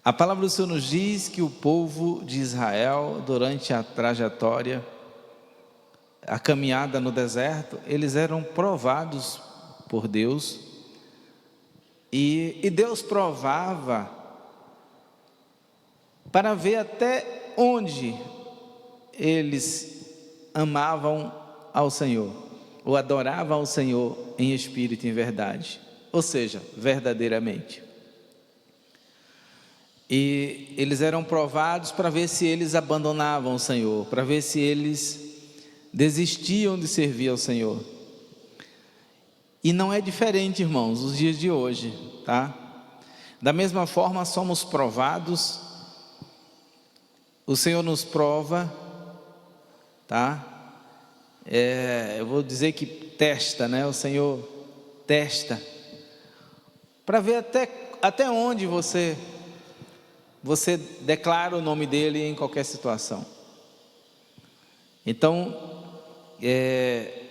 A palavra do Senhor nos diz que o povo de Israel, durante a trajetória, a caminhada no deserto, eles eram provados por Deus, e Deus provava para ver até onde eles amavam ao Senhor, ou adoravam ao Senhor em espírito e em verdade, ou seja, verdadeiramente. E eles eram provados para ver se eles abandonavam o Senhor, para ver se eles desistiam de servir ao Senhor. E não é diferente, irmãos, os dias de hoje, tá? Da mesma forma somos provados, o Senhor nos prova, tá? Eu vou dizer que testa, né? O Senhor testa, para ver até onde você declara o nome dele em qualquer situação. Então,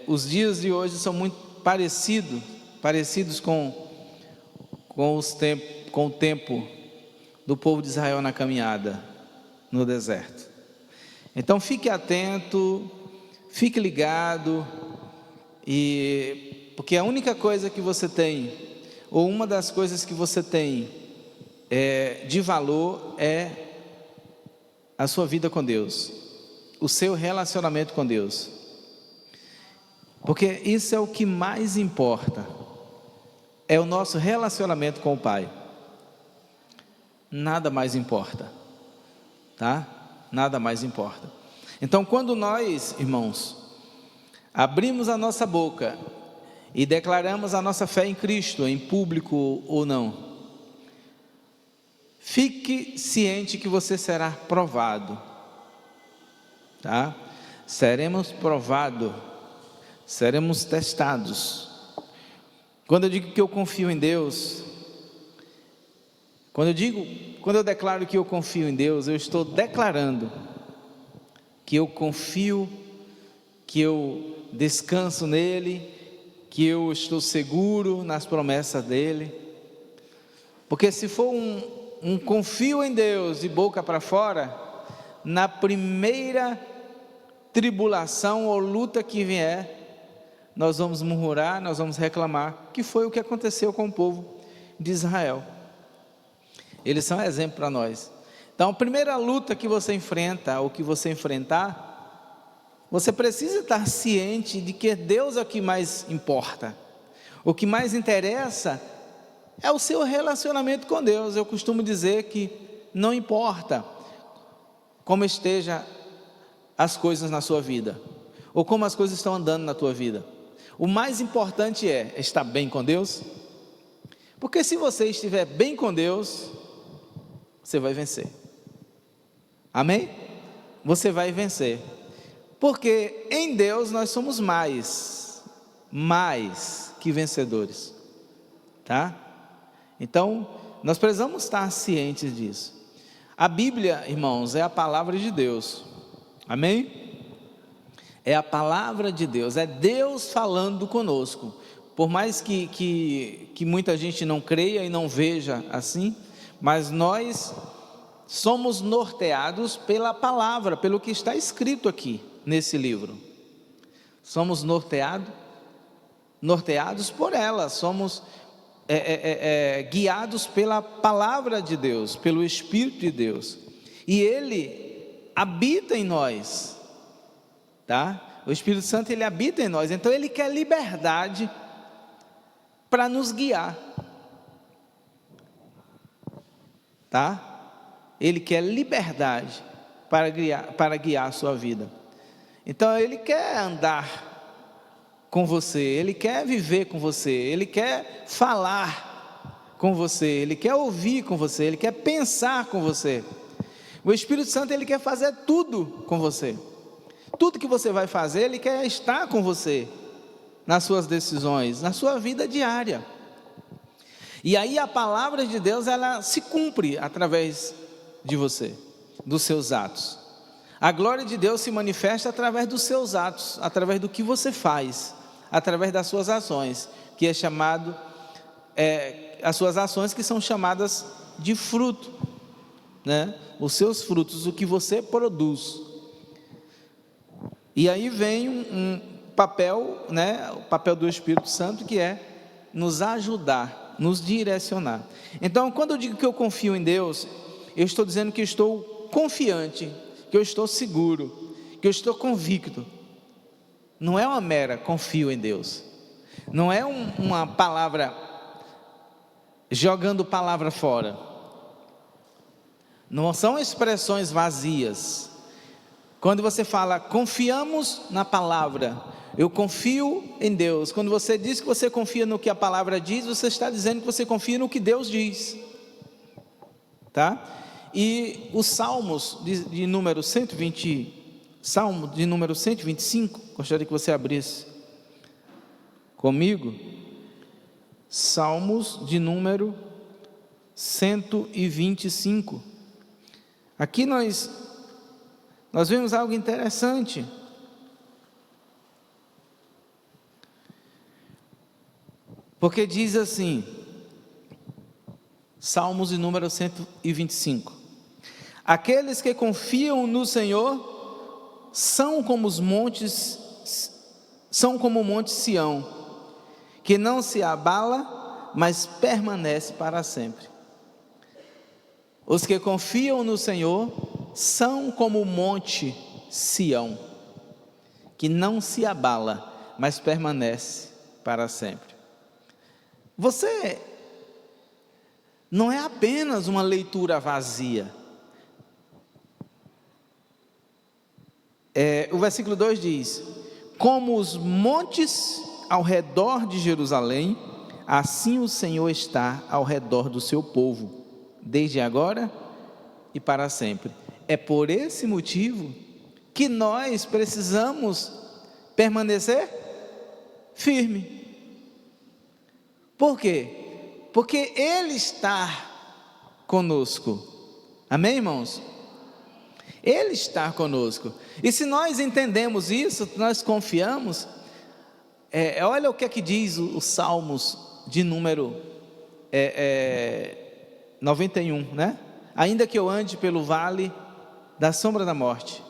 os dias de hoje são muito parecidos com o tempo do povo de Israel na caminhada no deserto. Então fique atento, fique ligado, porque a única coisa que você tem, ou uma das coisas que você tem de valor, é a sua vida com Deus, o seu relacionamento com Deus, porque isso é o que mais importa, é o nosso relacionamento com o Pai. Nada mais importa, tá? Nada mais importa. Então, quando nós, irmãos, abrimos a nossa boca e declaramos a nossa fé em Cristo, em público ou não, fique ciente que você será provado, tá? Seremos provados, seremos testados. Quando eu digo que eu confio em Deus, quando eu declaro que eu confio em Deus, eu estou declarando que eu confio, que eu descanso nele, que eu estou seguro nas promessas dele. Porque se for um confio em Deus de boca para fora, na primeira tribulação ou luta que vier, nós vamos murmurar, nós vamos reclamar, que foi o que aconteceu com o povo de Israel. Eles são exemplo para nós. Então, a primeira luta que você enfrenta, ou que você enfrentar, você precisa estar ciente de que Deus é o que mais importa. O que mais interessa é o seu relacionamento com Deus. Eu costumo dizer que não importa como esteja as coisas na sua vida, ou como as coisas estão andando na tua vida. O mais importante é estar bem com Deus, porque se você estiver bem com Deus, você vai vencer. Amém? Você vai vencer, porque em Deus nós somos mais que vencedores, tá? Então, nós precisamos estar cientes disso. A Bíblia, irmãos, é a palavra de Deus. Amém? É a palavra de Deus, é Deus falando conosco. Por mais que muita gente não creia e não veja assim, mas nós somos norteados pela palavra, pelo que está escrito aqui nesse livro. Somos norteados por ela, somos guiados pela palavra de Deus, pelo Espírito de Deus, e Ele habita em nós, tá? O Espírito Santo, Ele habita em nós, então Ele quer liberdade para nos guiar, tá? Ele quer liberdade para guiar a sua vida. Então Ele quer andar com você, Ele quer viver com você, Ele quer falar com você, Ele quer ouvir com você, Ele quer pensar com você. O Espírito Santo, Ele quer fazer tudo com você. Tudo que você vai fazer, Ele quer estar com você, nas suas decisões, na sua vida diária. E aí a palavra de Deus, ela se cumpre através de você, dos seus atos. A glória de Deus se manifesta através dos seus atos, através do que você faz, através das suas ações, que é chamado as suas ações que são chamadas de fruto, né? Os seus frutos, o que você produz. E aí vem um papel, né? O papel do Espírito Santo, que é nos ajudar, nos direcionar. Então, quando eu digo que eu confio em Deus, eu estou dizendo que eu estou confiante, que eu estou seguro, que eu estou convicto. Não é uma mera confio em Deus, não é uma palavra jogando palavra fora, não são expressões vazias. Quando você fala confiamos na palavra, eu confio em Deus, quando você diz que você confia no que a palavra diz, você está dizendo que você confia no que Deus diz, tá? E os Salmos de número 120, Salmo de número 125, gostaria que você abrisse comigo, Salmos de número 125, aqui nós vemos algo interessante, porque diz assim, Salmos de número 125, aqueles que confiam no Senhor, são como os montes, são como o monte Sião, que não se abala, mas permanece para sempre. Os que confiam no Senhor, são como o monte Sião, que não se abala, mas permanece para sempre. Você não é apenas uma leitura vazia. O versículo 2 diz: como os montes ao redor de Jerusalém, assim o Senhor está ao redor do seu povo, desde agora e para sempre. É por esse motivo que nós precisamos permanecer firme. Por quê? Porque Ele está conosco. Amém, irmãos? Ele está conosco. E se nós entendemos isso, nós confiamos, olha o que é que diz os Salmos de número 91, né? Ainda que eu ande pelo vale da sombra da morte.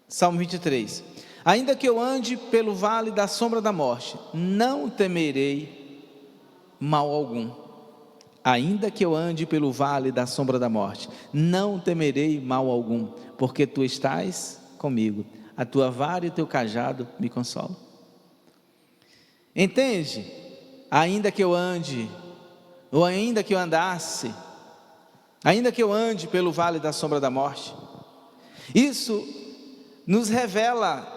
Salmo 23. Ainda que eu ande pelo vale da sombra da morte, não temerei mal algum. Ainda que eu ande pelo vale da sombra da morte, não temerei mal algum, porque tu estás comigo, a tua vara e o teu cajado me consolam. Entende? Ainda que eu ande, ou ainda que eu andasse, ainda que eu ande pelo vale da sombra da morte, isso nos revela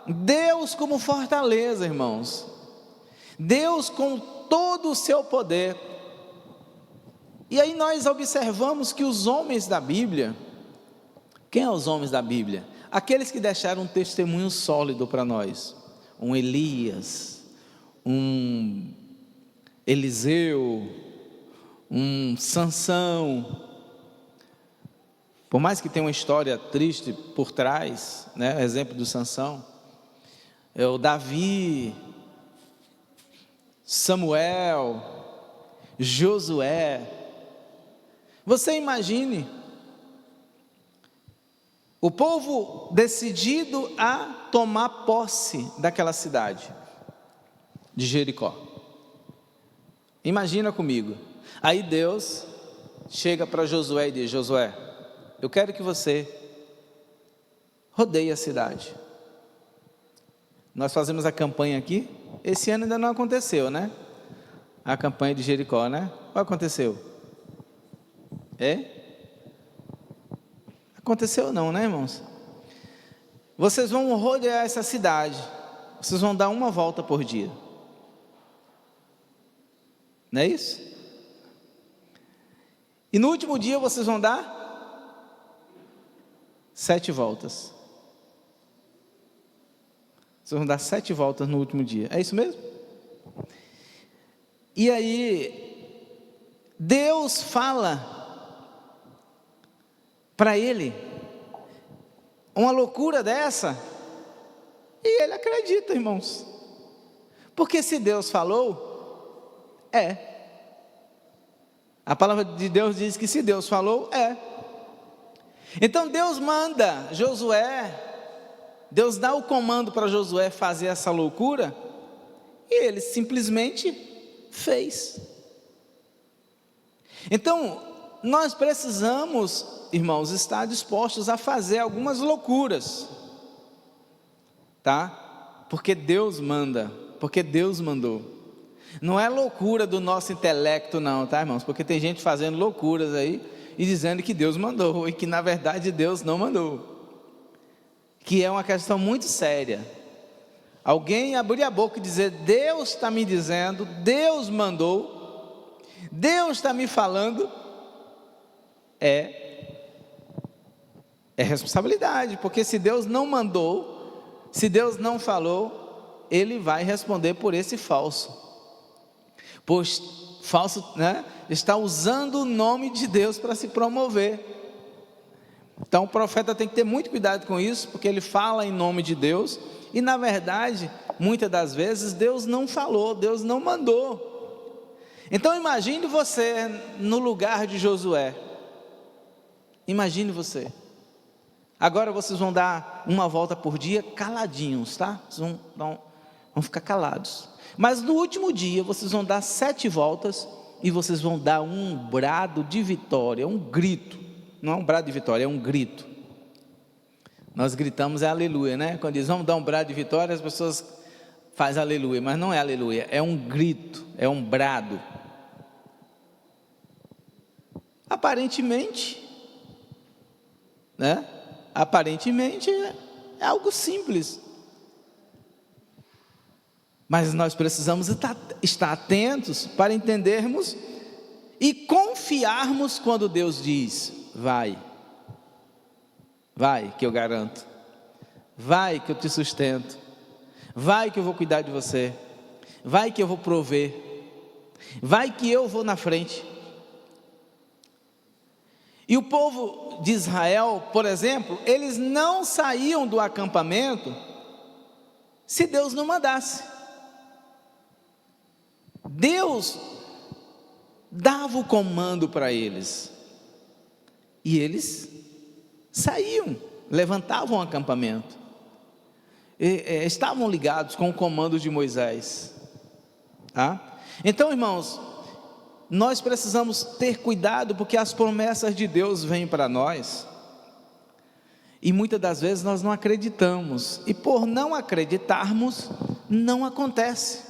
Deus como fortaleza, irmãos, Deus com todo o seu poder. E aí nós observamos que os homens da Bíblia, quem são os homens da Bíblia? Aqueles que deixaram um testemunho sólido para nós, um Elias, um Eliseu, um Sansão. Por mais que tenha uma história triste por trás, né? Exemplo do Sansão, o Davi, Samuel, Josué. Você imagine o povo decidido a tomar posse daquela cidade de Jericó. Imagina comigo. Aí Deus chega para Josué e diz: Josué, eu quero que você rodeie a cidade. Nós fazemos a campanha aqui. Esse ano ainda não aconteceu, né? A campanha de Jericó, né? Ou aconteceu? Aconteceu não, né, irmãos? Vocês vão rodear essa cidade. Vocês vão dar uma volta por dia. Não é isso? E no último dia vocês vão dar 7 voltas. Vocês vão dar 7 voltas no último dia. É isso mesmo? E aí, Deus fala para ele uma loucura dessa, e ele acredita, irmãos. Porque se Deus falou, A palavra de Deus diz que se Deus falou, é. Então Deus manda Josué, Deus dá o comando para Josué fazer essa loucura, e ele simplesmente fez. Então, nós precisamos, irmãos, estar dispostos a fazer algumas loucuras, tá? Porque Deus manda, porque Deus mandou. Não é loucura do nosso intelecto não, tá, irmãos? Porque tem gente fazendo loucuras aí e dizendo que Deus mandou e que na verdade Deus não mandou, que é uma questão muito séria. Alguém abrir a boca e dizer: Deus está me dizendo, Deus mandou, Deus está me falando, é responsabilidade, porque se Deus não mandou, se Deus não falou, Ele vai responder por esse falso. Pois falso, né, está usando o nome de Deus para se promover. Então o profeta tem que ter muito cuidado com isso, porque ele fala em nome de Deus, e na verdade, muitas das vezes, Deus não falou, Deus não mandou. Então imagine você no lugar de Josué. Imagine você. Agora vocês vão dar uma volta por dia caladinhos, tá? Vocês vão ficar calados. Mas no último dia vocês vão dar 7 voltas e vocês vão dar um brado de vitória, um grito. Não é um brado de vitória, é um grito. Nós gritamos é aleluia, né? Quando diz vamos dar um brado de vitória, as pessoas fazem aleluia, mas não é aleluia, é um grito, é um brado. Aparentemente, né? Aparentemente é algo simples. Mas nós precisamos estar atentos para entendermos e confiarmos quando Deus diz: vai que eu garanto, vai que eu te sustento, vai que eu vou cuidar de você, vai que eu vou prover, vai que eu vou na frente. E o povo de Israel, por exemplo, eles não saíam do acampamento se Deus não mandasse. Deus dava o comando para eles, e eles saíam, levantavam o acampamento, estavam ligados com o comando de Moisés, tá? Então, irmãos, nós precisamos ter cuidado, porque as promessas de Deus vêm para nós, e muitas das vezes nós não acreditamos, e por não acreditarmos, não acontece.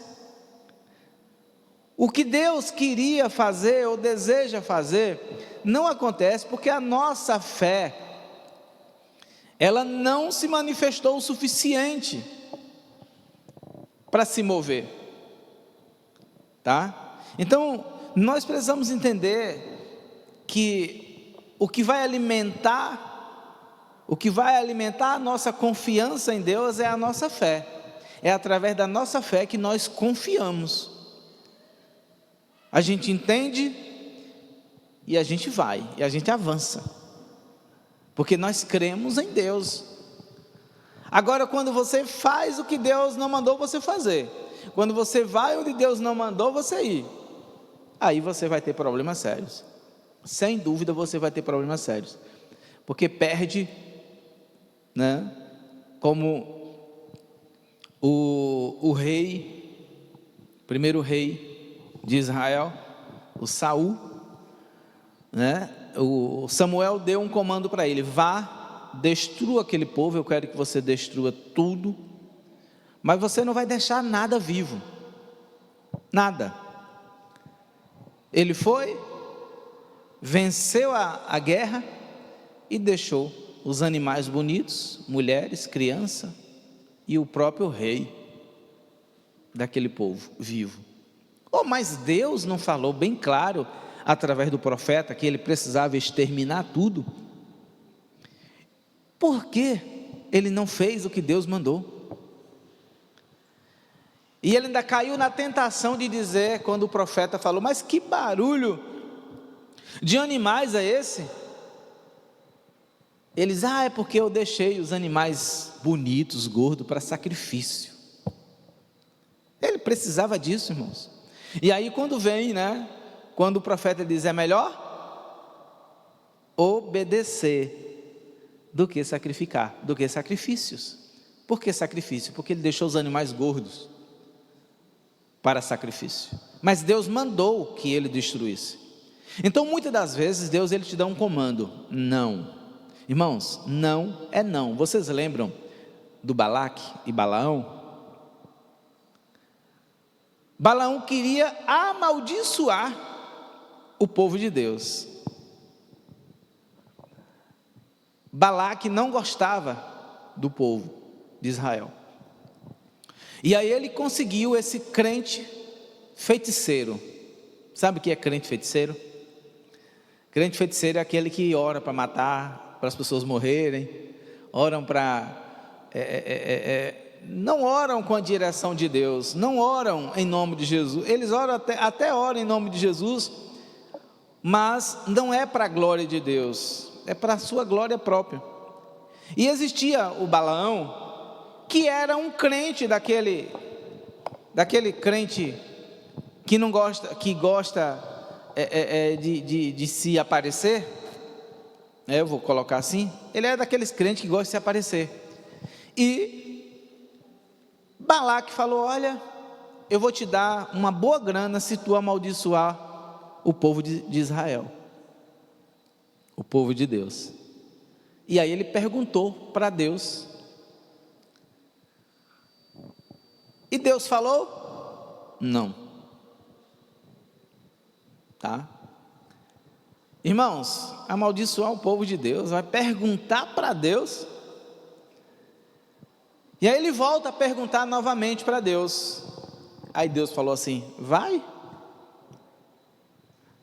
O que Deus queria fazer ou deseja fazer, não acontece porque a nossa fé, ela não se manifestou o suficiente para se mover, tá? Então, nós precisamos entender que o que vai alimentar a nossa confiança em Deus é a nossa fé. É através da nossa fé que nós confiamos. A gente entende e a gente vai, e a gente avança, porque nós cremos em Deus. Agora, quando você faz o que Deus não mandou você fazer, quando você vai onde Deus não mandou você ir, aí você vai ter problemas sérios. Sem dúvida você vai ter problemas sérios, porque perde, né? Como o primeiro rei de Israel, o Saul, né? O Samuel deu um comando para ele: vá, destrua aquele povo, eu quero que você destrua tudo, mas você não vai deixar nada vivo, nada. Ele foi, venceu a guerra e deixou os animais bonitos, mulheres, criança e o próprio rei daquele povo vivo. Oh, mas Deus não falou bem claro, através do profeta, que ele precisava exterminar tudo? Por que ele não fez o que Deus mandou? E ele ainda caiu na tentação de dizer, quando o profeta falou: mas que barulho de animais é esse? Eles: é porque eu deixei os animais bonitos, gordos, para sacrifício. Ele precisava disso, irmãos. E aí quando vem, né, quando o profeta diz: é melhor obedecer do que sacrificar, do que sacrifícios. Por que sacrifício? Porque ele deixou os animais gordos para sacrifício, mas Deus mandou que ele destruísse. Então muitas das vezes Deus ele te dá um comando: não. Irmãos, não é não. Vocês lembram do Balaque e Balaão? Balaão queria amaldiçoar o povo de Deus. Balaque não gostava do povo de Israel. E aí ele conseguiu esse crente feiticeiro. Sabe o que é crente feiticeiro? Crente feiticeiro é aquele que ora para matar, para as pessoas morrerem, oram para... não oram com a direção de Deus, não oram em nome de Jesus. Eles oram até oram em nome de Jesus, mas não é para a glória de Deus, é para a sua glória própria. E existia o Balaão, que era um crente daquele crente que não gosta, que gosta de se aparecer, eu vou colocar assim. Ele é daqueles crentes que gostam de se aparecer. E Balaque falou: olha, eu vou te dar uma boa grana se tu amaldiçoar o povo de Israel, o povo de Deus. E aí ele perguntou para Deus, e Deus falou: não. Tá? Irmãos, amaldiçoar o povo de Deus, vai perguntar para Deus. E aí ele volta a perguntar novamente para Deus. Aí Deus falou assim: vai.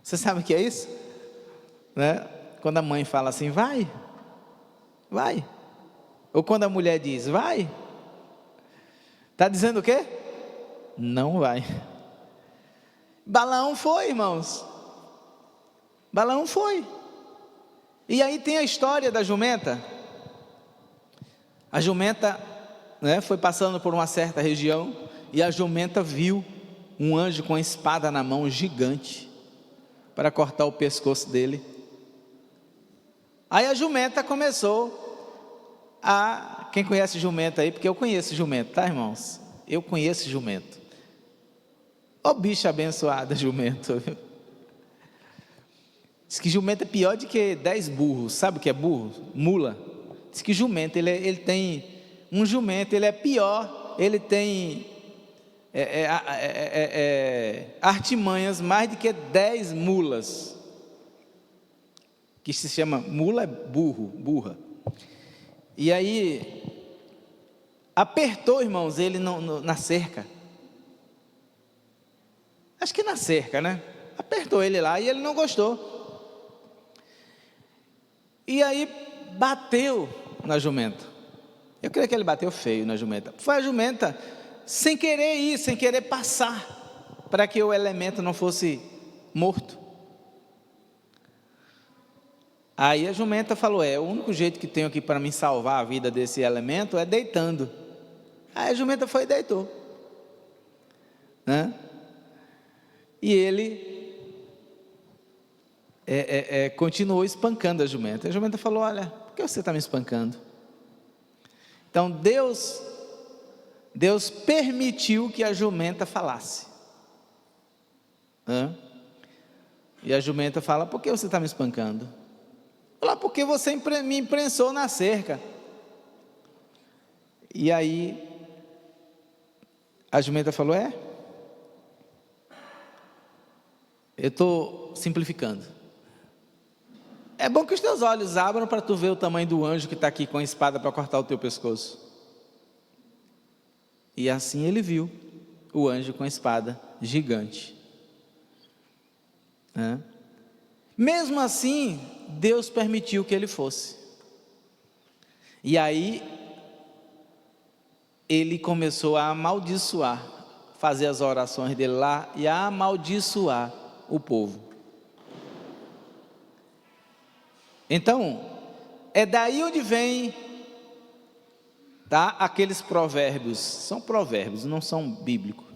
Você sabe o que é isso? Né? Quando a mãe fala assim: vai. Vai. Ou quando a mulher diz: vai. Está dizendo o quê? Não vai. Balaão foi, irmãos. Balaão foi. E aí tem a história da jumenta. A jumenta, né, foi passando por uma certa região, e a jumenta viu um anjo com a espada na mão, gigante, para cortar o pescoço dele. Aí a jumenta começou a... Quem conhece jumento aí? Porque eu conheço jumento, tá, irmãos? Eu conheço jumento. Ó bicho abençoado, jumento. Diz que jumento é pior do que 10 burros. Sabe o que é burro? Mula. Diz que jumento, ele tem... Um jumento, ele é pior, ele tem artimanhas mais do que 10 mulas. Que se chama... Mula é burro, burra. E aí... apertou, irmãos, ele na cerca. Acho que na cerca, né? Apertou ele lá e ele não gostou. E aí bateu na jumenta. Eu creio que ele bateu feio na jumenta. Foi a jumenta sem querer ir, sem querer passar, para que o elemento não fosse morto. Aí a jumenta falou: o único jeito que tenho aqui para me salvar a vida desse elemento é deitando. Aí a jumenta foi e deitou, né? E ele continuou espancando a jumenta. A jumenta falou: olha, por que você está me espancando? Então Deus permitiu que a jumenta falasse. E a jumenta fala: por que você está me espancando? Fala: porque você me imprensou na cerca. E aí a jumenta falou: eu estou simplificando. É bom que os teus olhos abram para tu ver o tamanho do anjo que está aqui com a espada para cortar o teu pescoço. E assim ele viu o anjo com a espada gigante. Mesmo assim, Deus permitiu que ele fosse. E aí ele começou a amaldiçoar, fazer as orações dele lá e a amaldiçoar o povo. Então, é daí onde vem, tá, aqueles provérbios. São provérbios, não são bíblicos.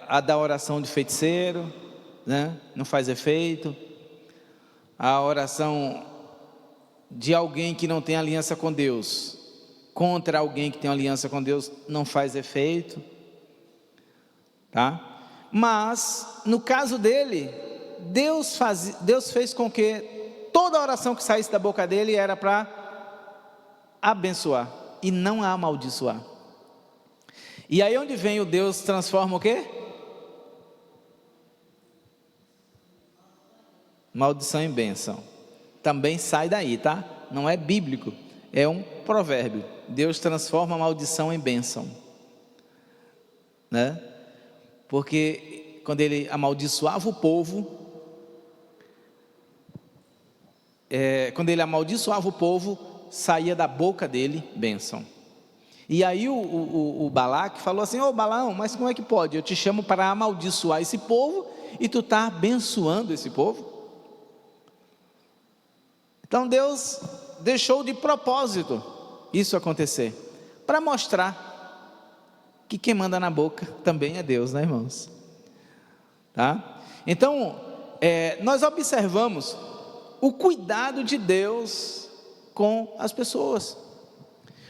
a da oração de feiticeiro, né? Não faz efeito. A oração de alguém que não tem aliança com Deus contra alguém que tem aliança com Deus não faz efeito, tá? Mas no caso dele, Deus fez com que toda oração que saísse da boca dele era para abençoar e não amaldiçoar. E aí onde vem o Deus transforma o quê? Maldição em bênção. Também sai daí, tá? Não é bíblico, é um provérbio. Deus transforma a maldição em bênção, né? Porque quando ele amaldiçoava o povo, saía da boca dele bênção. E aí o Balaque falou assim: ô Balaão, mas como é que pode? Eu te chamo para amaldiçoar esse povo e tu está abençoando esse povo? Então Deus deixou de propósito isso acontecer, para mostrar que quem manda na boca também é Deus, né, irmãos? Tá? Então, nós observamos o cuidado de Deus com as pessoas,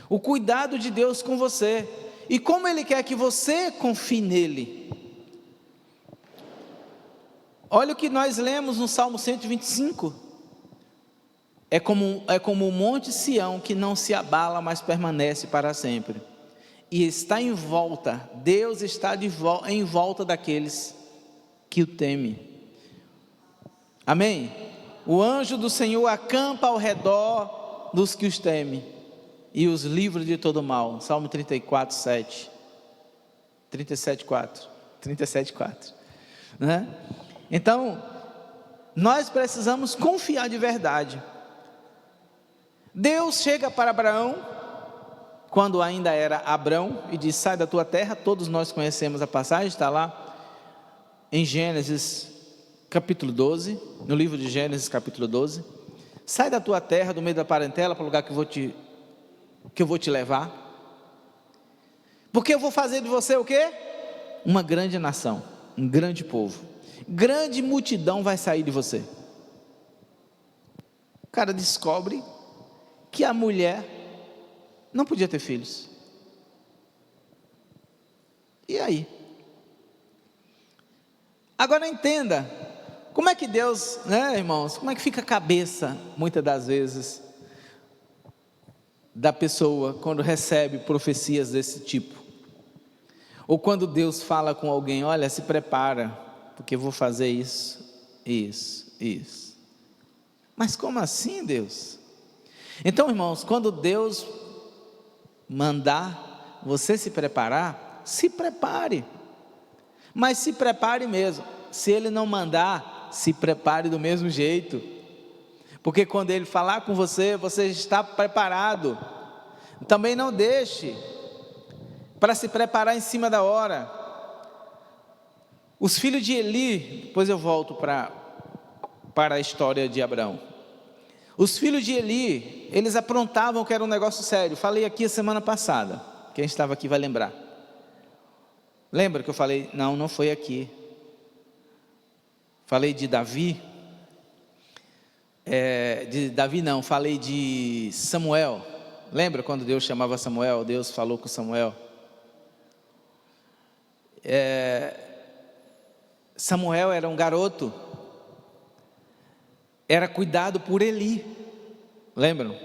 o cuidado de Deus com você, e como Ele quer que você confie nele. Olha o que nós lemos no Salmo 125, é como o monte Sião que não se abala, mas permanece para sempre, e está em volta, Deus está em volta daqueles que o temem. Amém? O anjo do Senhor acampa ao redor dos que os temem e os livra de todo mal. Salmo 34, 7. 37, 4. 37, 4. Né? Então, nós precisamos confiar de verdade. Deus chega para Abraão, quando ainda era Abrão, e diz: sai da tua terra. Todos nós conhecemos a passagem, está lá em Gênesis capítulo 12, no livro de Gênesis capítulo 12. Sai da tua terra, do meio da parentela, para o lugar que eu vou te levar, porque eu vou fazer de você o quê? Uma grande nação, um grande povo, grande multidão vai sair de você. O cara descobre que a mulher não podia ter filhos. E aí? Agora entenda, como é que Deus, né, irmãos, como é que fica a cabeça, muitas das vezes, da pessoa, quando recebe profecias desse tipo, ou quando Deus fala com alguém: olha, se prepara, porque eu vou fazer isso, isso. Mas como assim, Deus? Então, irmãos, quando Deus mandar você se preparar, se prepare, mas se prepare mesmo. Se Ele não mandar, se prepare do mesmo jeito, porque quando Ele falar com você, você está preparado. Também não deixe para se preparar em cima da hora. Os filhos de Eli, depois eu volto para a história de Abraão. Os filhos de Eli, eles aprontavam que era um negócio sério. Falei aqui a semana passada, quem estava aqui vai lembrar. Lembra que eu falei? Não foi aqui. Falei de Davi. Falei de Samuel. Lembra quando Deus chamava Samuel? Deus falou com Samuel. Samuel era um garoto, era cuidado por Eli. Lembram?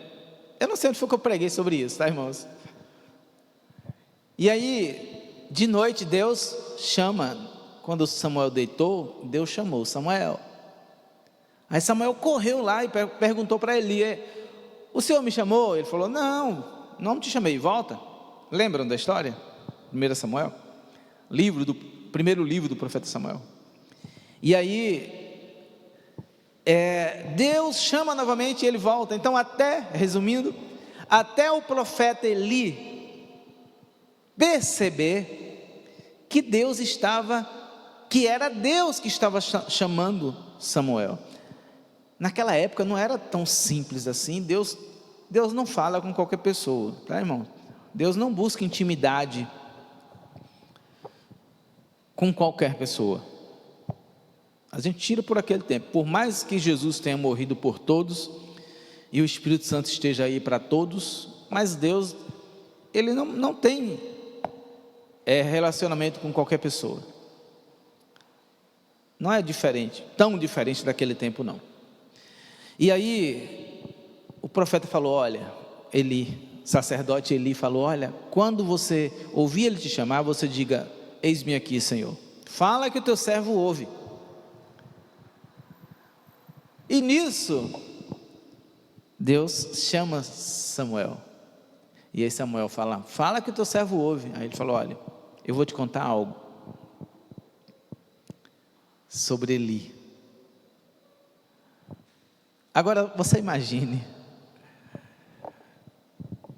Eu não sei onde foi que eu preguei sobre isso, tá, irmãos? E aí, de noite, Deus chama. Quando Samuel deitou, Deus chamou Samuel. Aí Samuel correu lá e perguntou para Eli: o Senhor me chamou? Ele falou: não te chamei, volta. Lembram da história? 1 Samuel, primeiro livro do profeta Samuel. E aí Deus chama novamente e ele volta. Então, resumindo, até o profeta Eli perceber que era Deus que estava chamando Samuel. Naquela época não era tão simples assim. Deus não fala com qualquer pessoa, tá, irmão? Deus não busca intimidade. com qualquer pessoa. A gente tira por aquele tempo. Por mais que Jesus tenha morrido por todos e o Espírito Santo esteja aí para todos, mas Deus, Ele não tem relacionamento com qualquer pessoa. Não é diferente, tão diferente daquele tempo não. E aí o profeta falou, olha, sacerdote Eli falou, olha, quando você ouvir ele te chamar, você diga, eis-me aqui, Senhor. Fala que o teu servo ouve. E nisso, Deus chama Samuel. E aí Samuel fala que o teu servo ouve. Aí ele falou, olha, eu vou te contar algo sobre Eli. Agora você imagine,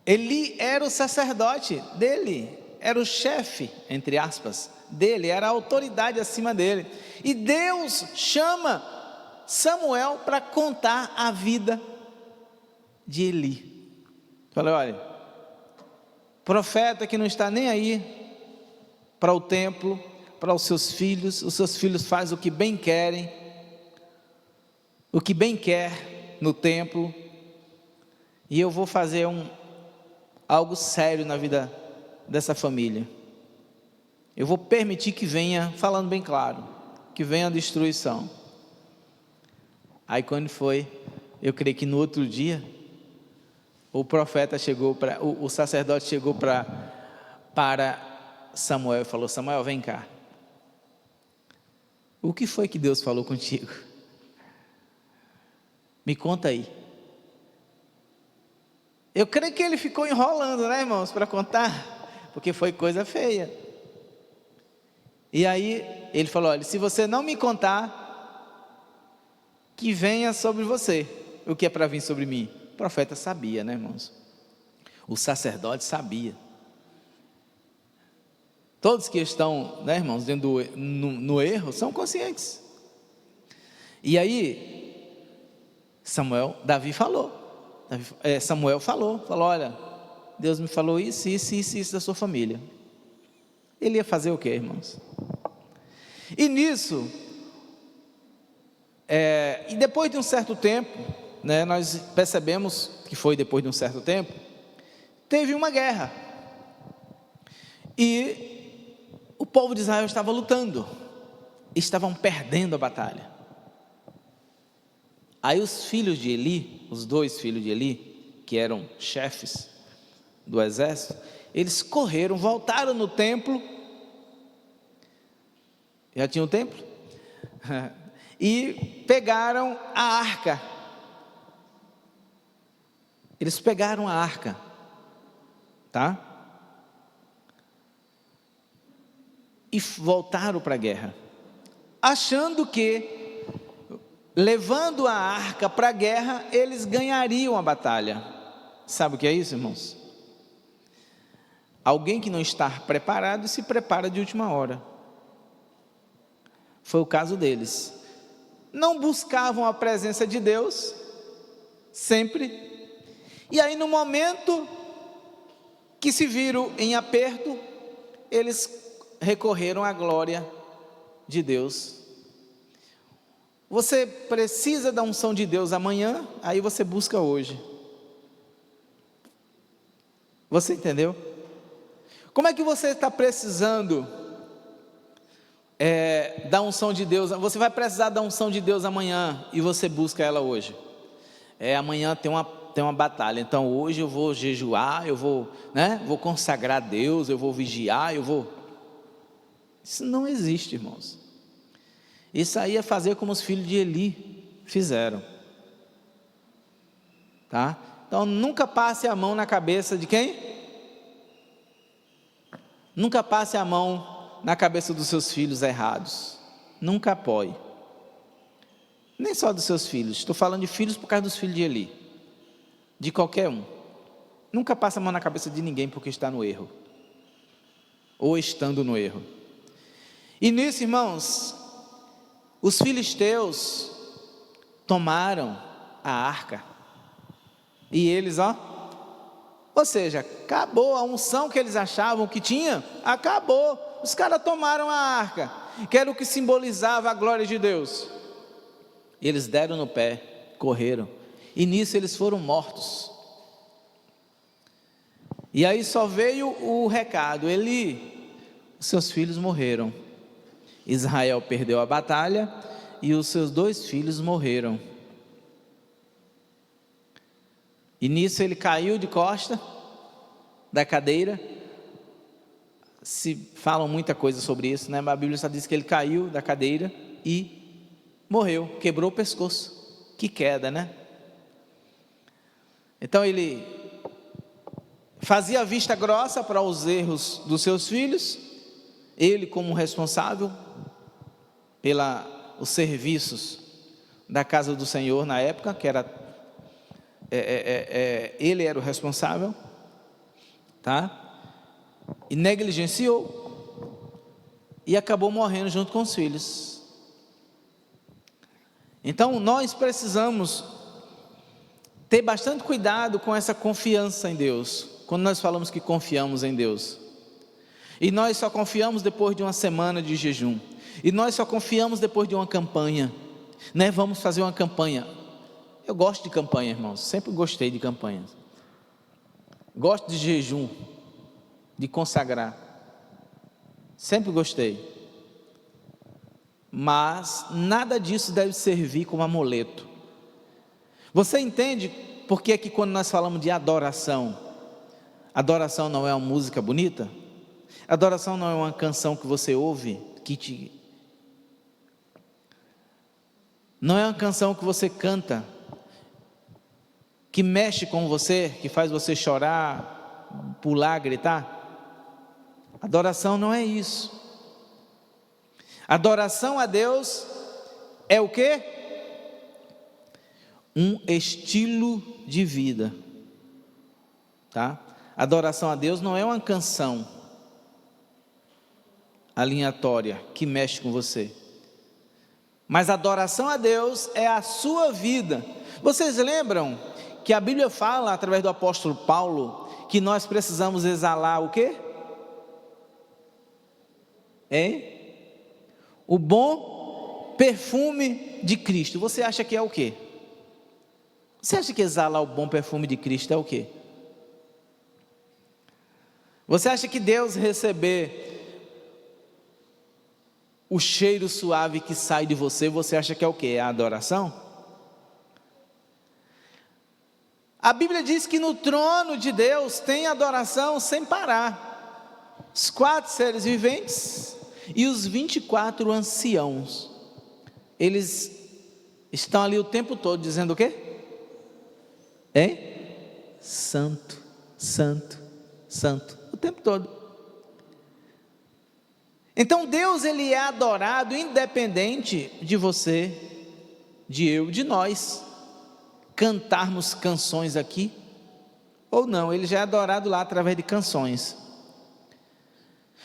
Eli era o sacerdote dele, era o chefe, entre aspas, dele, era a autoridade acima dele. E Deus chama Samuel para contar a vida de Eli. Falei, olha, profeta que não está nem aí para o templo, para os seus filhos fazem o que bem querem, o que bem quer no templo, e eu vou fazer algo sério na vida dessa família. Eu vou permitir que venha, falando bem claro, que venha a destruição. Aí quando foi, eu creio que no outro dia, o profeta chegou o sacerdote chegou para Samuel e falou, Samuel, vem cá. O que foi que Deus falou contigo? Me conta aí. Eu creio que ele ficou enrolando, né, irmãos, para contar, porque foi coisa feia. E aí ele falou, olha, se você não me contar, que venha sobre você o que é para vir sobre mim. O profeta sabia, né, irmãos? O sacerdote sabia. Todos que estão, né, irmãos, no erro, são conscientes. E aí, Samuel falou, olha, Deus me falou isso da sua família. Ele ia fazer o quê, irmãos? E nisso, e depois de um certo tempo, né, nós percebemos que foi depois de um certo tempo, teve uma guerra, e o povo de Israel estava lutando, estavam perdendo a batalha. Aí os filhos de Eli, os 2 filhos de Eli, que eram chefes do exército, eles correram, voltaram no templo, já tinha o templo, e pegaram a arca. Eles pegaram a arca, tá? E voltaram para a guerra, achando que, levando a arca para a guerra, eles ganhariam a batalha. Sabe o que é isso, irmãos? Alguém que não está preparado se prepara de última hora. Foi o caso deles. Não buscavam a presença de Deus, sempre. E aí no momento que se viram em aperto, eles recorreram à glória de Deus. Você precisa da unção de Deus amanhã, aí você busca hoje. Você entendeu? Como é que você está precisando da unção de Deus? Você vai precisar da unção de Deus amanhã e você busca ela hoje. Amanhã tem uma batalha, então hoje eu vou jejuar, eu vou consagrar a Deus, eu vou vigiar, Isso não existe, irmãos. Isso aí é fazer como os filhos de Eli fizeram, tá? Então nunca passe a mão na cabeça de quem? Nunca passe a mão na cabeça dos seus filhos errados. Nunca apoie. Nem só dos seus filhos, estou falando de filhos por causa dos filhos de Eli, de qualquer um. Nunca passe a mão na cabeça de ninguém porque está no erro, ou estando no erro. E nisso, irmãos, os filisteus tomaram a arca, e eles, ou seja, acabou a unção que eles achavam que tinha, acabou. os caras tomaram a arca, que era o que simbolizava a glória de Deus. Eles deram no pé, correram, e nisso eles foram mortos. E aí só veio o recado: Eli, seus filhos morreram. Israel perdeu a batalha e os seus 2 filhos morreram. E nisso ele caiu de costa da cadeira. Se falam muita coisa sobre isso, né? Mas a Bíblia só diz que ele caiu da cadeira e morreu, quebrou o pescoço. Que queda, né? Então ele fazia vista grossa para os erros dos seus filhos, ele como responsável pelos serviços da casa do Senhor na época, que era ele era o responsável, tá? E negligenciou e acabou morrendo junto com os filhos. Então nós precisamos ter bastante cuidado com essa confiança em Deus, quando nós falamos que confiamos em Deus. E nós só confiamos depois de uma semana de jejum, e nós só confiamos depois de uma campanha, né? Vamos fazer uma campanha. Eu gosto de campanha, irmãos, sempre gostei de campanhas. Gosto de jejum, de consagrar, sempre gostei. Mas nada disso deve servir como amuleto. Você entende por que que quando nós falamos de adoração, adoração não é uma música bonita? Adoração não é uma canção que você ouve, não é uma canção que você canta, que mexe com você, que faz você chorar, pular, gritar. Adoração não é isso. Adoração a Deus é o quê? Um estilo de vida, tá? Adoração a Deus não é uma canção aleatória que mexe com você, mas adoração a Deus é a sua vida. Vocês lembram que a Bíblia fala através do apóstolo Paulo que nós precisamos exalar o quê? O bom perfume de Cristo. Você acha que é o quê? Você acha que exalar o bom perfume de Cristo é o quê? Você acha que Deus receber o cheiro suave que sai de você, você acha que é o quê? É a adoração? A Bíblia diz que no trono de Deus tem adoração sem parar. Os 4 seres viventes e os 24 anciãos, eles estão ali o tempo todo dizendo o quê? Santo, santo, santo, o tempo todo. Então Deus, ele é adorado independente de você, de eu, de nós cantarmos canções aqui ou não. Ele já é adorado lá através de canções.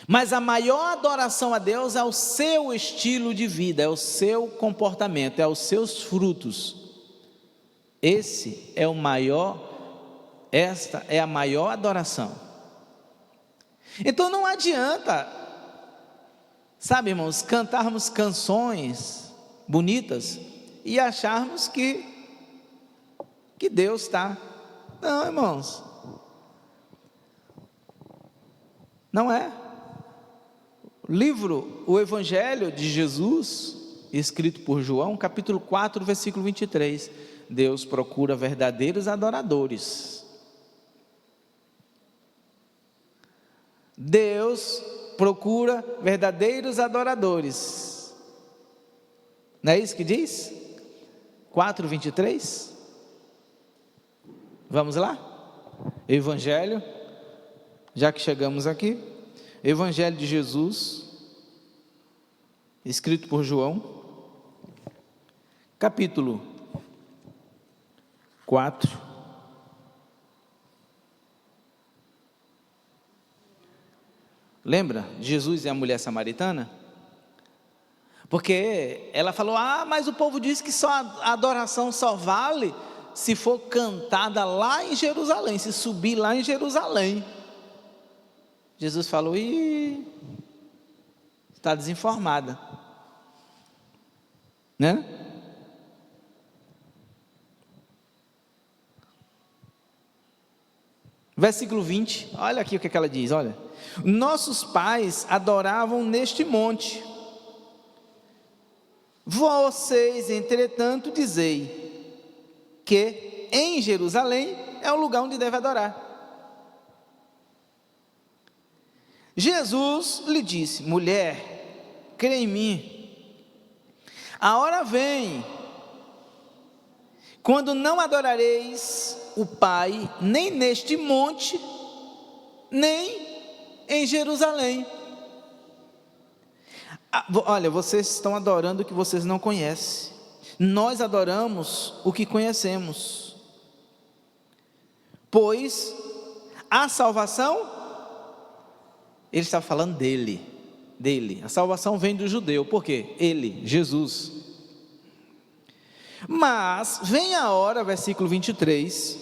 Mas a maior adoração a Deus é o seu estilo de vida, é o seu comportamento, é os seus frutos. Esse é o maior, esta é a maior adoração. Então não adianta, sabe, irmãos, cantarmos canções bonitas e acharmos que Deus está. Não, irmãos, não é. O Evangelho de Jesus, escrito por João, capítulo 4, versículo 23. Deus procura verdadeiros adoradores. Deus procura verdadeiros adoradores. Não é isso que diz? 4, 23? Vamos lá? Evangelho, já que chegamos aqui. Evangelho de Jesus, escrito por João, capítulo 4. Lembra de Jesus e a mulher samaritana? Porque ela falou: mas o povo diz que a adoração só vale se for cantada lá em Jerusalém, se subir lá em Jerusalém. Jesus falou: está desinformada, né? Versículo 20, olha aqui o que ela diz, olha. Nossos pais adoravam neste monte. Vocês, entretanto, dizei que em Jerusalém é o lugar onde deve adorar. Jesus lhe disse: mulher, crê em mim, a hora vem, quando não adorareis o Pai, nem neste monte, nem em Jerusalém. Olha, vocês estão adorando o que vocês não conhecem. Nós adoramos o que conhecemos. Pois a salvação, ele está falando dele. A salvação vem do judeu. Por quê? Ele, Jesus. Mas vem a hora, versículo 23,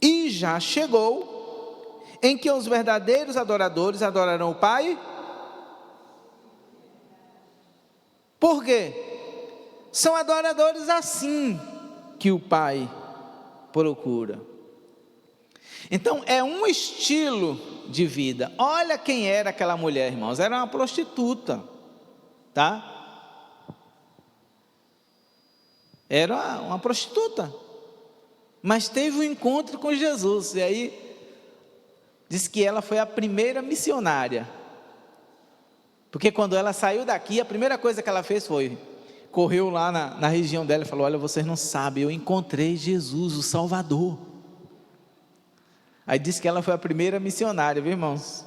e já chegou, em que os verdadeiros adoradores adorarão o Pai. Por quê? São adoradores assim que o Pai procura. Então é um estilo de vida. Olha quem era aquela mulher, irmãos. Era uma prostituta, tá? Era uma prostituta, mas teve um encontro com Jesus. E aí diz que ela foi a primeira missionária, porque quando ela saiu daqui, a primeira coisa que ela fez foi, correu lá na região dela e falou: olha, vocês não sabem, eu encontrei Jesus, o Salvador. Aí diz que ela foi a primeira missionária, viu, irmãos?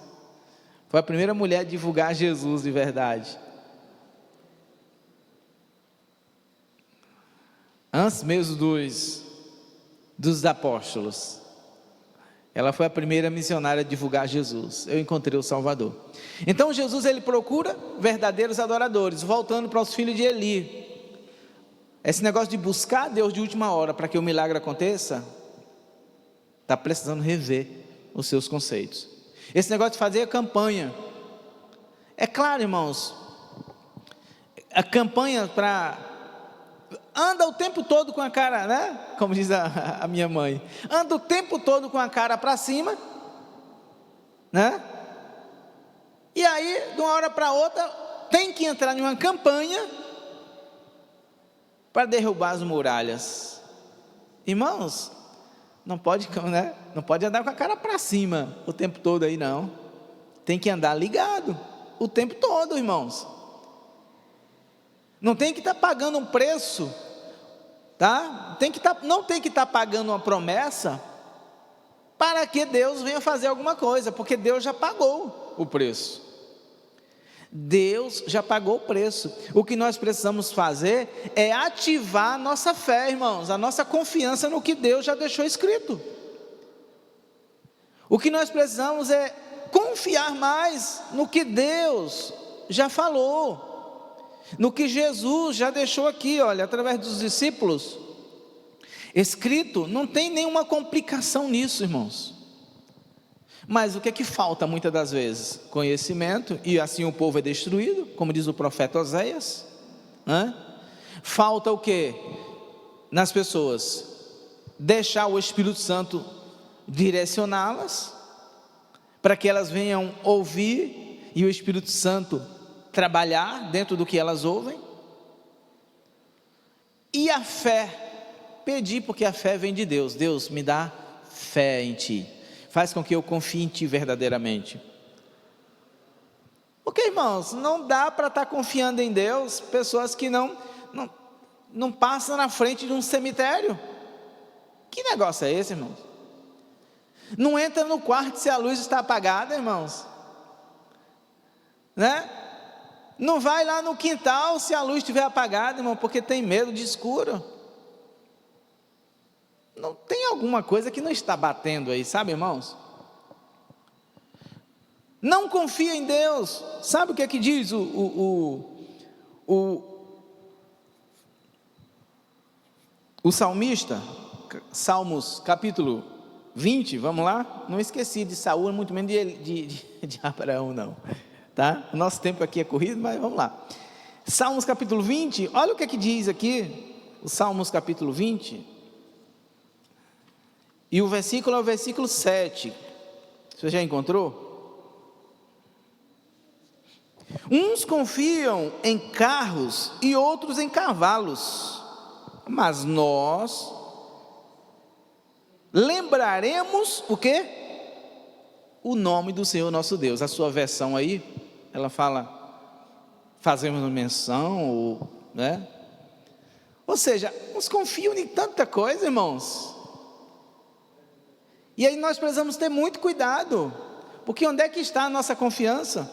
Foi a primeira mulher a divulgar Jesus de verdade. Antes mesmo dos apóstolos, ela foi a primeira missionária a divulgar Jesus. Eu encontrei o Salvador. Então Jesus, ele procura verdadeiros adoradores. Voltando para os filhos de Eli, esse negócio de buscar Deus de última hora para que o milagre aconteça, está precisando rever os seus conceitos. Esse negócio de fazer a campanha, é claro, irmãos, a campanha para... anda o tempo todo com a cara, né? Como diz a minha mãe, anda o tempo todo com a cara para cima, né? E aí, de uma hora para outra, tem que entrar em uma campanha para derrubar as muralhas. Irmãos, não pode, né? Não pode andar com a cara para cima o tempo todo aí, não. Tem que andar ligado o tempo todo, irmãos. Não tem que estar pagando um preço, tá? Não tem que estar pagando uma promessa para que Deus venha fazer alguma coisa, porque Deus já pagou o preço. Deus já pagou o preço. O que nós precisamos fazer é ativar a nossa fé, irmãos, a nossa confiança no que Deus já deixou escrito. O que nós precisamos é confiar mais no que Deus já falou, no que Jesus já deixou aqui, olha, através dos discípulos, escrito. Não tem nenhuma complicação nisso, irmãos. Mas o que é que falta muitas das vezes? Conhecimento, e assim o povo é destruído, como diz o profeta Oséias, né? Falta o que? Nas pessoas, deixar o Espírito Santo direcioná-las, para que elas venham ouvir, e o Espírito Santo trabalhar dentro do que elas ouvem. E a fé, pedir, porque a fé vem de Deus. Deus, me dá fé em Ti, faz com que eu confie em Ti verdadeiramente. Porque, irmãos, não dá para estar confiando em Deus pessoas que não passam na frente de um cemitério. Que negócio é esse, irmãos? Não entra no quarto se a luz está apagada, irmãos, né? Não vai lá no quintal se a luz estiver apagada, irmão, porque tem medo de escuro. Não tem alguma coisa que não está batendo aí, sabe, irmãos? Não confia em Deus. Sabe o que é que diz o salmista? Salmos capítulo 20, vamos lá? Não esqueci de Saúl, muito menos de Abraão, não. Tá? O nosso tempo aqui é corrido, mas vamos lá. Salmos capítulo 20, olha o que é que diz aqui, o Salmos capítulo 20, e o versículo é o versículo 7, você já encontrou? Uns confiam em carros e outros em cavalos, mas nós lembraremos o quê? O nome do Senhor nosso Deus. A sua versão aí, ela fala, fazemos menção, né? Ou seja, uns confiam em tanta coisa, irmãos. E aí nós precisamos ter muito cuidado, porque onde é que está a nossa confiança?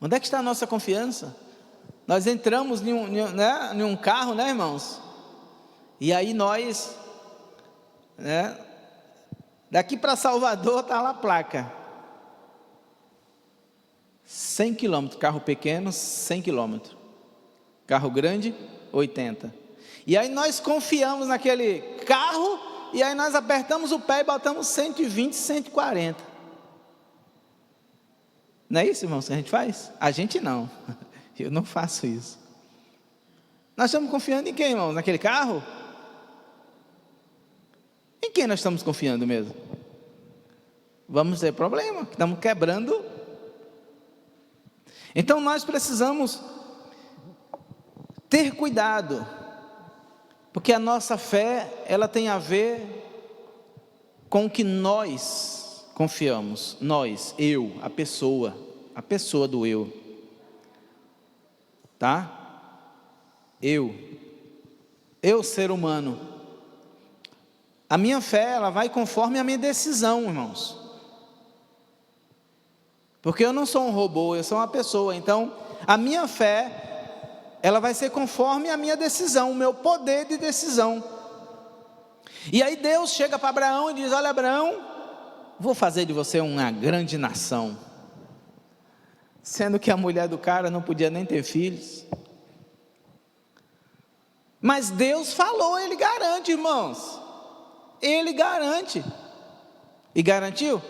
Onde é que está a nossa confiança? Nós entramos em um carro, né, irmãos? E aí nós, né, daqui para Salvador está lá a placa, 100 km, carro pequeno 100 km, carro grande 80. E aí nós confiamos naquele carro, e aí nós apertamos o pé e botamos 120, 140. Não é isso, irmãos, que a gente faz? A gente não, eu não faço isso. Nós estamos confiando em quem, irmãos? Naquele carro? Em quem nós estamos confiando mesmo? Vamos ter problema, estamos quebrando. Então nós precisamos ter cuidado, porque a nossa fé, ela tem a ver com o que nós confiamos. Nós, eu, a pessoa do eu, tá? Eu ser humano, a minha fé, ela vai conforme a minha decisão, irmãos, porque eu não sou um robô, eu sou uma pessoa. Então a minha fé, ela vai ser conforme a minha decisão, o meu poder de decisão. E aí Deus chega para Abraão e diz: olha, Abraão, vou fazer de você uma grande nação, sendo que a mulher do cara não podia nem ter filhos. Mas Deus falou, Ele garante, irmãos, Ele garante, e garantiu.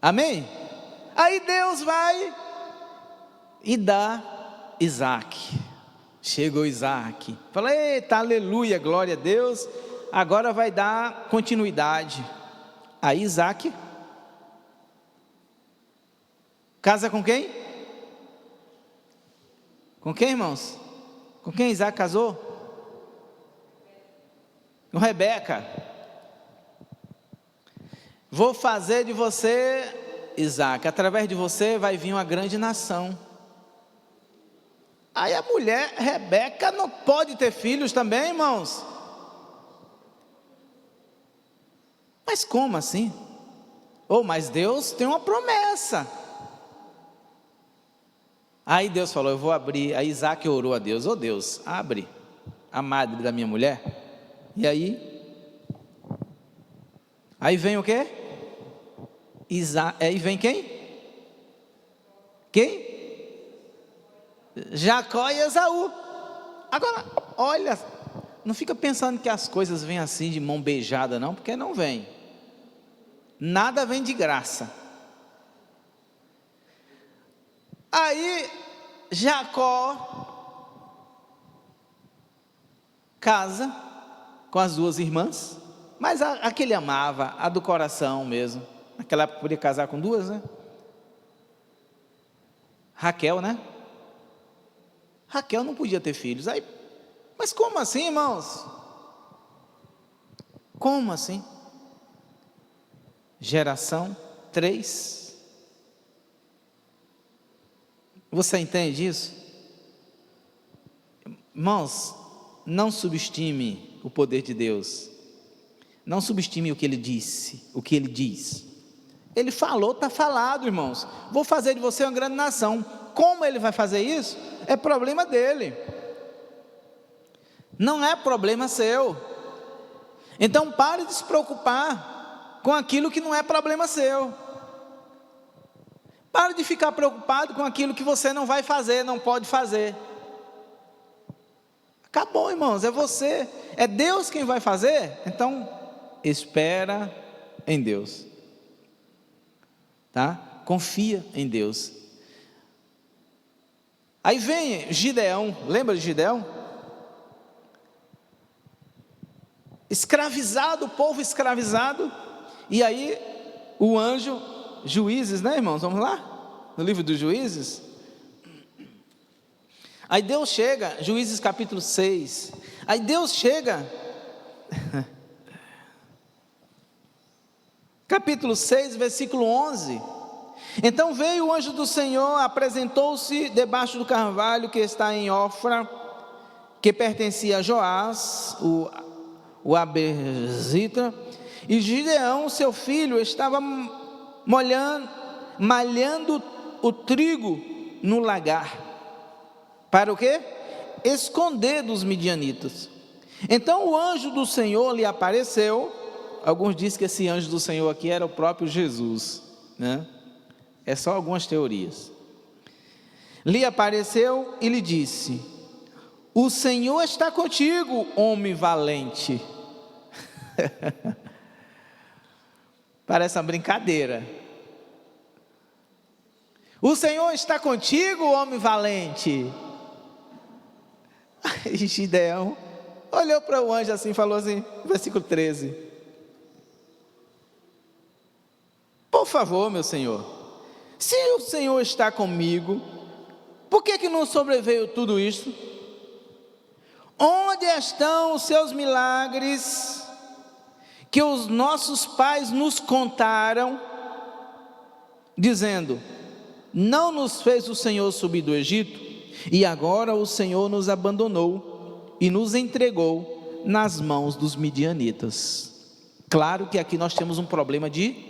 Amém? Aí Deus vai e dá Isaac. Chegou Isaac, fala: eita, aleluia, glória a Deus, agora vai dar continuidade. Aí Isaac casa com quem? Com quem, irmãos? Com quem Isaac casou? Com Rebeca. Vou fazer de você, Isaac, através de você vai vir uma grande nação. Aí a mulher, Rebeca, não pode ter filhos também, irmãos? Mas como assim? Mas Deus tem uma promessa. Aí Deus falou: eu vou abrir. Aí Isaac orou a Deus: ô Deus, abre a madre da minha mulher. E aí vem o quê? Aí vem quem? Quem? Jacó e Esaú. Agora, olha, não fica pensando que as coisas vêm assim de mão beijada não, porque não vem. Nada vem de graça. Aí Jacó casa com as duas irmãs, mas a que ele amava, a do coração mesmo. Naquela época podia casar com duas, né? Raquel, né? Raquel não podia ter filhos. Aí, mas como assim, irmãos? Como assim? Geração 3. Você entende isso? Irmãos, não subestime o poder de Deus. Não subestime o que Ele disse, o que Ele diz. Ele falou, está falado, irmãos. Vou fazer de você uma grande nação. Como Ele vai fazer isso? É problema dele. Não é problema seu. Então pare de se preocupar com aquilo que não é problema seu. Pare de ficar preocupado com aquilo que você não vai fazer, não pode fazer. Acabou, irmãos, é você, é Deus quem vai fazer. Então espera em Deus. tá? Confia em Deus. Aí vem Gideão, lembra de Gideão? Escravizado, o povo escravizado, e aí o anjo, Juízes, né, irmãos? Vamos lá? No livro dos Juízes. Aí Deus chega, Juízes capítulo 6. Aí Deus chega, capítulo 6, versículo 11. Então veio o anjo do Senhor, apresentou-se debaixo do carvalho que está em Ofra, que pertencia a Joás, o Abiezrita, e Gideão, seu filho, estava malhando o trigo no lagar. Para o quê? Esconder dos midianitas. Então o anjo do Senhor lhe apareceu. Alguns dizem que esse anjo do Senhor aqui era o próprio Jesus, né? É só algumas teorias. Lhe apareceu e lhe disse: o Senhor está contigo, homem valente. Parece uma brincadeira. O Senhor está contigo, homem valente. Aí Gideão olhou para o anjo assim e falou assim, versículo 13: por favor, meu Senhor, se o Senhor está comigo, por que não sobreveio tudo isso? Onde estão os seus milagres que os nossos pais nos contaram, dizendo: não nos fez o Senhor subir do Egito, e agora o Senhor nos abandonou e nos entregou nas mãos dos midianitas. Claro que aqui nós temos um problema de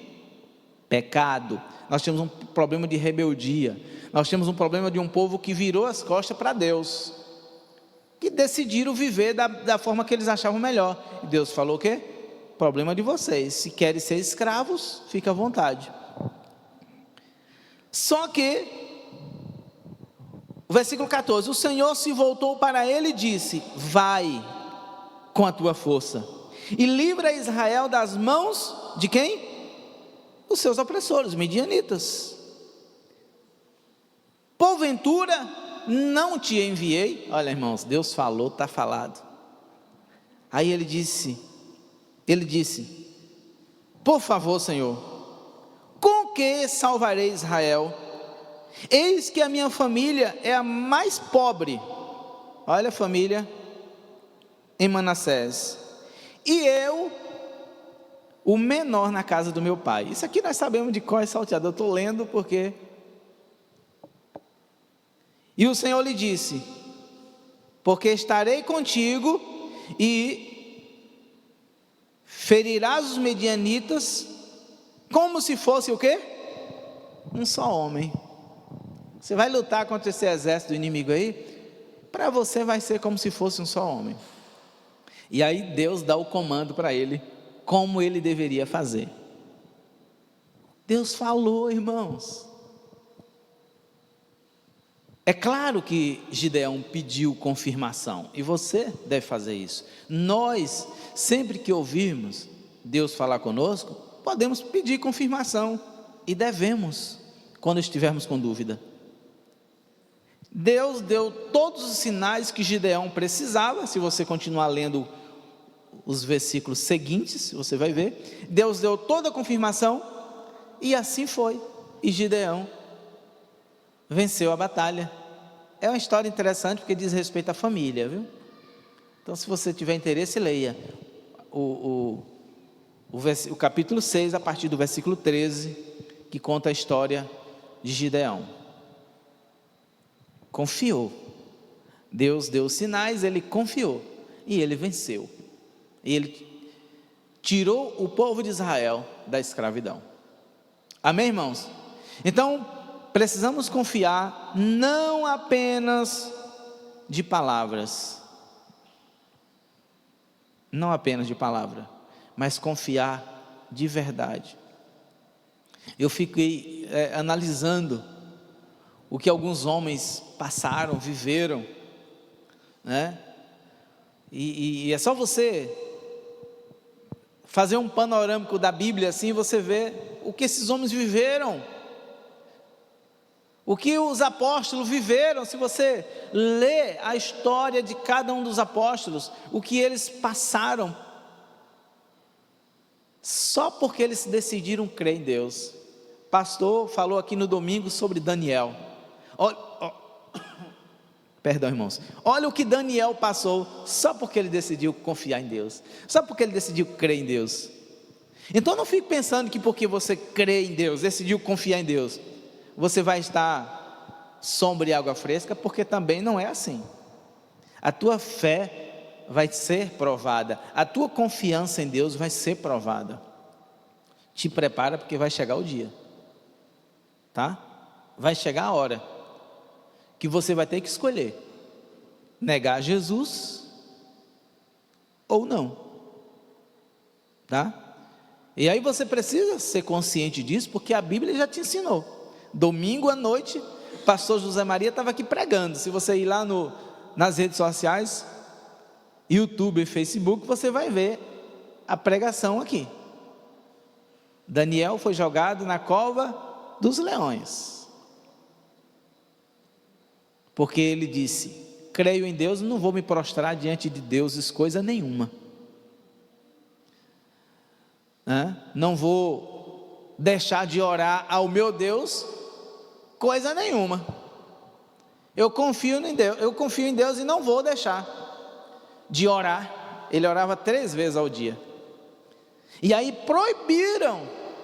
pecado, nós temos um problema de rebeldia, nós temos um problema de um povo que virou as costas para Deus, que decidiram viver da forma que eles achavam melhor. E Deus falou o quê? Problema de vocês, se querem ser escravos, fica à vontade. Só que, o versículo 14, o Senhor se voltou para ele e disse: vai com a tua força, e livra Israel das mãos de quem? Os seus opressores, midianitas. Porventura não te enviei? Olha, irmãos, Deus falou, está falado. Aí ele disse, por favor, Senhor, com que salvarei Israel? Eis que a minha família é a mais pobre. Olha a família em Manassés, e eu o menor na casa do meu pai. Isso aqui nós sabemos de cor e salteado. Eu estou lendo porque... E o Senhor lhe disse: porque estarei contigo e ferirás os medianitas como se fosse o quê? Um só homem. Você vai lutar contra esse exército do inimigo aí, para você vai ser como se fosse um só homem. E aí Deus dá o comando para ele, como ele deveria fazer. Deus falou, irmãos. É claro que Gideão pediu confirmação, e você deve fazer isso. Nós, sempre que ouvirmos Deus falar conosco, podemos pedir confirmação, e devemos, quando estivermos com dúvida. Deus deu todos os sinais que Gideão precisava. Se você continuar lendo os versículos seguintes, você vai ver, Deus deu toda a confirmação, e assim foi, e Gideão venceu a batalha. É uma história interessante, porque diz respeito à família, viu? Então, se você tiver interesse, leia o capítulo 6, a partir do versículo 13, que conta a história de Gideão. Confiou, Deus deu os sinais, ele confiou, e ele venceu. E ele tirou o povo de Israel da escravidão. Amém, irmãos? Então, precisamos confiar não apenas de palavras, não apenas de palavra, mas confiar de verdade. Eu fiquei analisando o que alguns homens passaram, viveram, né? E é só você fazer um panorâmico da Bíblia assim, você vê o que esses homens viveram, o que os apóstolos viveram. Se você lê a história de cada um dos apóstolos, o que eles passaram, só porque eles decidiram crer em Deus. Pastor falou aqui no domingo sobre Daniel. Perdão, irmãos. Olha o que Daniel passou, só porque ele decidiu confiar em Deus, só porque ele decidiu crer em Deus. Então não fique pensando que porque você crê em Deus, decidiu confiar em Deus, você vai estar sombra e água fresca, porque também não é assim. A tua fé vai ser provada, a tua confiança em Deus vai ser provada. Te prepara, porque vai chegar o dia, tá? Vai chegar a hora que você vai ter que escolher negar Jesus ou não, tá? E aí você precisa ser consciente disso, porque a Bíblia já te ensinou. Domingo à noite, pastor José Maria estava aqui pregando. Se você ir lá nas redes sociais, YouTube e Facebook, você vai ver a pregação aqui. Daniel foi jogado na cova dos leões, porque ele disse: creio em Deus, não vou me prostrar diante de deuses coisa nenhuma, não vou deixar de orar ao meu Deus coisa nenhuma. Eu confio em Deus e não vou deixar de orar. Ele orava 3 vezes ao dia. E aí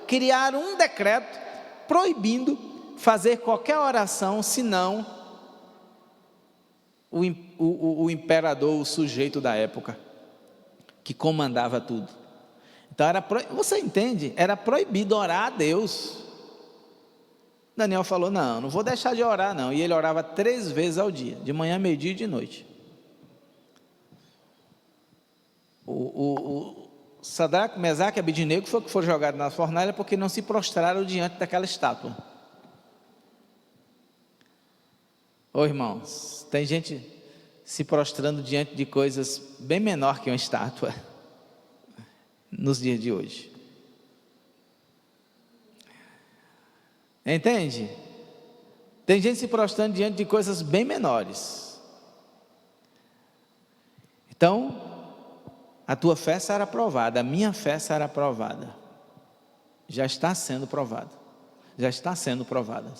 criaram um decreto proibindo fazer qualquer oração, senão o imperador, o sujeito da época, que comandava tudo. Então você entende? Era proibido orar a Deus. Daniel falou: não vou deixar de orar não. E ele orava 3 vezes ao dia, de manhã, meio-dia e de noite. Sadraque, Mesaque e Abednego foram jogados na fornalha porque não se prostraram diante daquela estátua. Irmãos, tem gente se prostrando diante de coisas bem menor que uma estátua nos dias de hoje. Entende? Tem gente se prostrando diante de coisas bem menores. Então, a tua fé será provada, a minha fé será provada. Já está sendo provada. Já está sendo provada.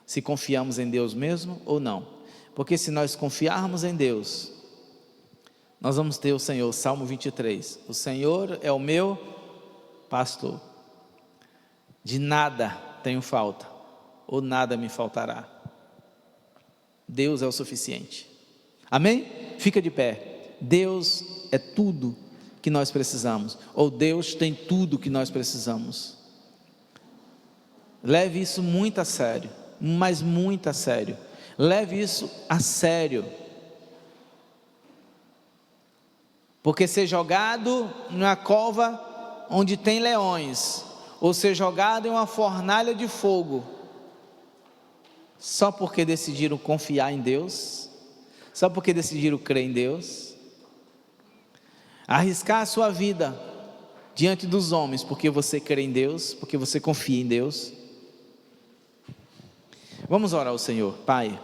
Se confiamos em Deus mesmo ou não. Porque se nós confiarmos em Deus, nós vamos ter o Senhor. Salmo 23. O Senhor é o meu pastor. De nada tenho falta, ou nada me faltará. Deus é o suficiente. Amém? Fica de pé. Deus é tudo que nós precisamos, ou Deus tem tudo que nós precisamos. Leve isso muito a sério, mas muito a sério. Leve isso a sério, porque ser jogado numa cova onde tem leões, ou ser jogado em uma fornalha de fogo, só porque decidiram confiar em Deus, só porque decidiram crer em Deus, arriscar a sua vida diante dos homens, porque você crê em Deus, porque você confia em Deus. Vamos orar ao Senhor. Pai,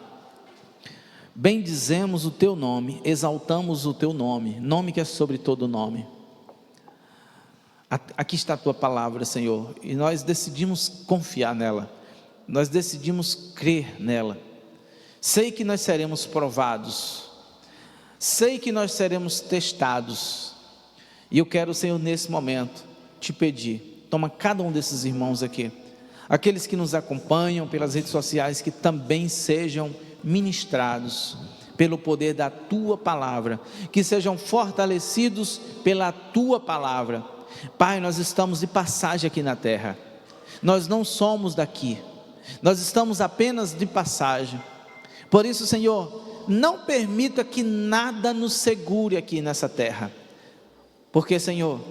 bendizemos o Teu nome, exaltamos o Teu nome, nome que é sobre todo nome. Aqui está a Tua palavra, Senhor, e nós decidimos confiar nela, nós decidimos crer nela. Sei que nós seremos provados, sei que nós seremos testados, e eu quero, Senhor, nesse momento, te pedir, toma cada um desses irmãos aqui, aqueles que nos acompanham pelas redes sociais, que também sejam ministrados pelo poder da Tua palavra, que sejam fortalecidos pela Tua palavra. Pai, nós estamos de passagem aqui na terra, nós não somos daqui, nós estamos apenas de passagem. Por isso, Senhor, não permita que nada nos segure aqui nessa terra, porque, Senhor,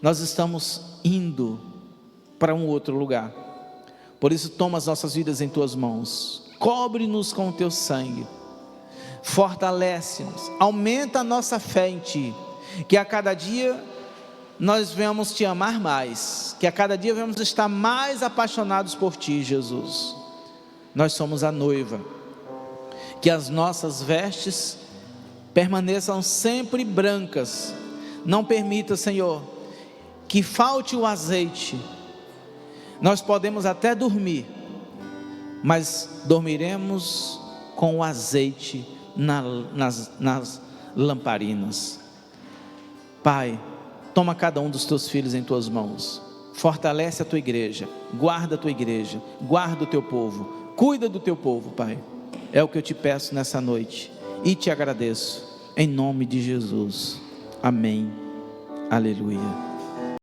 nós estamos indo para um outro lugar. Por isso, toma as nossas vidas em Tuas mãos, cobre-nos com o Teu sangue, fortalece-nos, aumenta a nossa fé em Ti, que a cada dia nós venhamos te amar mais, que a cada dia venhamos estar mais apaixonados por ti, Jesus. Nós somos a noiva, que as nossas vestes permaneçam sempre brancas. Não permita, Senhor, que falte o azeite. Nós podemos até dormir, mas dormiremos com o azeite nas lamparinas. Pai, toma cada um dos teus filhos em tuas mãos, fortalece a tua igreja, guarda a tua igreja, guarda o teu povo, cuida do teu povo, Pai. É o que eu te peço nessa noite e te agradeço, em nome de Jesus. Amém. Aleluia.